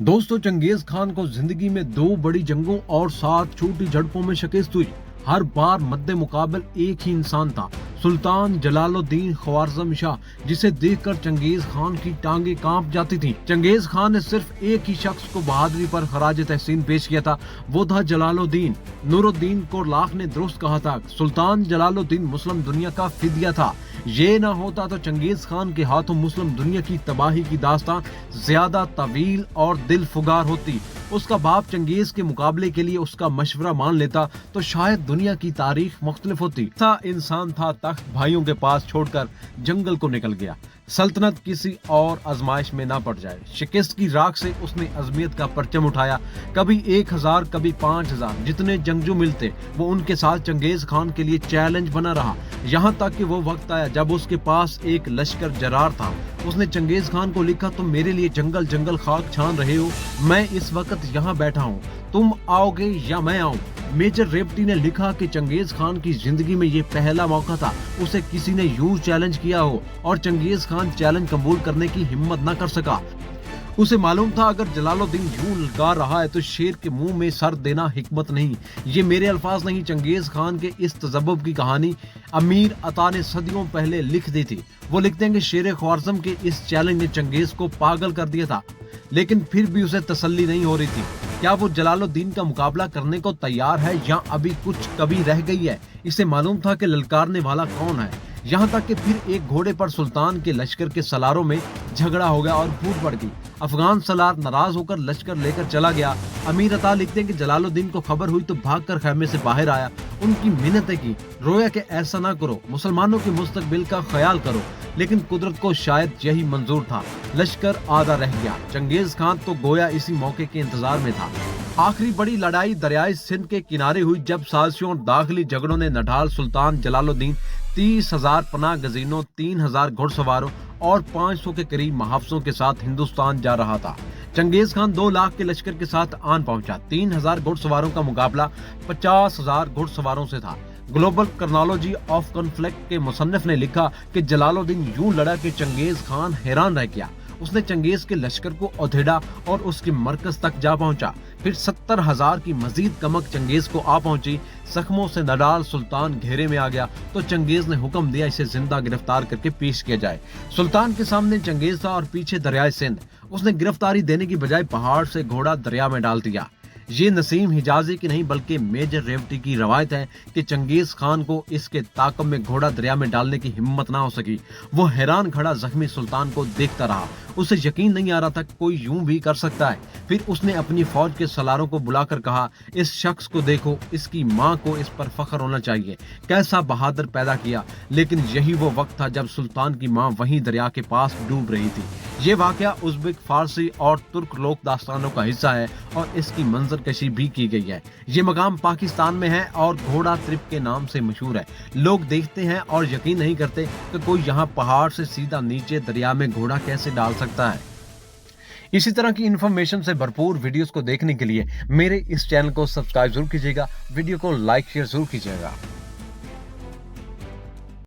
दोस्तों, Genghis Khan को जिंदगी में 2 बड़ी जंगों और 7 छोटी झड़पों में शिकस्त हुई। हर बार मद्दे मुकाबल एक ही इंसान था, सुल्तान जलालुद्दीन ख्वारिज़म शाह, जिसे देखकर चंगेज खान की टांगे कांप जाती थीं। चंगेज खान ने सिर्फ एक ही शख्स को बहादुरी पर खराज तहसीन पेश किया था, वो था जलालुद्दीन। नूरुद्दीन कोरलाख ने दुरुस्त कहा था, सुल्तान जलालुद्दीन मुस्लिम दुनिया का फिदिया था। ये ना होता तो चंगेज खान के हाथों मुस्लिम दुनिया की तबाही की दास्तान ज्यादा तवील और दिल फुगार होती। उसका बाप चंगेज के मुकाबले के लिए उसका मशवरा मान लेता तो शायद दुनिया की तारीख मुख्तलिफ होती। था इंसान था तख्त भाइयों के पास छोड़कर जंगल को निकल गया। सल्तनत किसी और आजमाइश में ना पड़ जाए, शिकस्त की राख से उसने अजमियत का परचम उठाया। कभी 1000 कभी 5000 जितने जंगजू मिलते वो उनके साथ चंगेज खान के लिए चैलेंज बना रहा। यहाँ तक कि वो वक्त आया जब उसके पास एक लश्कर जरार था। उसने चंगेज खान को लिखा, तुम मेरे लिए जंगल जंगल खाक छान रहे हो, मैं इस वक्त यहाँ बैठा हूँ, तुम आओगे या मैं आऊँ। मेजर रेवती ने लिखा कि चंगेज खान की जिंदगी में ये पहला मौका था उसे किसी ने यूं चैलेंज किया हो और चंगेज खान चैलेंज कबूल करने की हिम्मत न कर सका। उसे मालूम था अगर जलालुद्दीन यूं ललकार रहा है तो शेर के मुंह में सर देना हिकमत नहीं। ये मेरे अल्फाज नहीं, चंगेज खान के इस तजब्बुब की कहानी अमीर अता ने सदियों पहले लिख दी थी। वो लिखते हैं कि शेर ख्वारिज़म के इस चैलेंज ने चंगेज को पागल कर दिया था, लेकिन फिर भी उसे तसल्ली नहीं हो रही थी। क्या वो जलालुद्दीन का मुकाबला करने को तैयार है या अभी कुछ कभी रह गई है? इसे मालूम था कि ललकारने वाला कौन है। यहाँ तक कि फिर एक घोड़े पर सुल्तान के लश्कर के सलारों में झगड़ा हो गया और फूट पड़ गई। अफगान सलार नाराज होकर लश्कर लेकर चला गया। अमीर अता लिखते हैं कि जलालुद्दीन को खबर हुई तो भागकर खैमे से बाहर आया, उनकी मिन्नतें की, रोया कि ऐसा ना करो, मुसलमानों के मुस्तकबिल का ख्याल करो। लेकिन कुदरत को शायद यही मंजूर था, लश्कर आधा रह गया। चंगेज खान तो गोया इसी मौके के इंतजार में था। आखिरी बड़ी लड़ाई दरियाई सिंध के किनारे हुई जब साजिशों और दाखिली झगड़ों ने नढाल सुल्तान जलालुद्दीन 30,000 पनाह गजीनों, 3,000 घुड़सवारों और 500 के करीब मुहाफिजों के साथ हिंदुस्तान जा रहा था। चंगेज खान 2 लाख के लश्कर के साथ आन पहुंचा। 3,000 घुड़सवारों का मुकाबला 50,000 घुड़सवारों से था। ग्लोबल क्रॉनोलॉजी ऑफ कॉन्फ्लिक्ट के मुसन्निफ ने लिखा कि जलालुद्दीन यूं लड़ा कि चंगेज खान हैरान रह गया। उसने चंगेज के लश्कर को उधेड़ा और उसके मरकज तक जा पहुंचा। फिर 70,000 की मजीद कमक चंगेज को आ पहुंची। जख्मों से नडाल सुल्तान घेरे में आ गया तो चंगेज ने हुक्म दिया इसे जिंदा गिरफ्तार करके पेश किया जाए। सुल्तान के सामने चंगेज था और पीछे दरियाए सिंध। उसने गिरफ्तारी देने की बजाय पहाड़ से घोड़ा दरिया में डाल दिया। ये नसीम हिजाजी की नहीं बल्कि मेजर रेवती की रवायत है कि चंगेज खान को इसके ताकब में घोड़ा दरिया में डालने की हिम्मत ना हो सकी। वो हैरान खड़ा जख्मी सुल्तान को देखता रहा। उसे यकीन नहीं आ रहा था कि कोई यूं भी कर सकता है। फिर उसने अपनी फौज के सलारों को बुलाकर कहा, इस शख्स को देखो, इसकी माँ को इस पर फख्र होना चाहिए, कैसा बहादुर पैदा किया। लेकिन यही वो वक्त था जब सुल्तान की माँ वहीं दरिया के पास डूब रही थी। ये वाकया उज़्बेक, फारसी और तुर्क लोक दास्तानों का हिस्सा है और इसकी मंजरकशी भी की गई है। ये मकाम पाकिस्तान में है और घोड़ा त्रिप के नाम से मशहूर है। लोग देखते हैं और यकीन नहीं करते कि कोई यहाँ पहाड़ से सीधा नीचे दरिया में घोड़ा कैसे डाल सकता है। इसी तरह की इन्फॉर्मेशन से भरपूर वीडियोस को देखने के लिए मेरे इस चैनल को सब्सक्राइब जरूर कीजिएगा, वीडियो को लाइक शेयर जरूर कीजिएगा।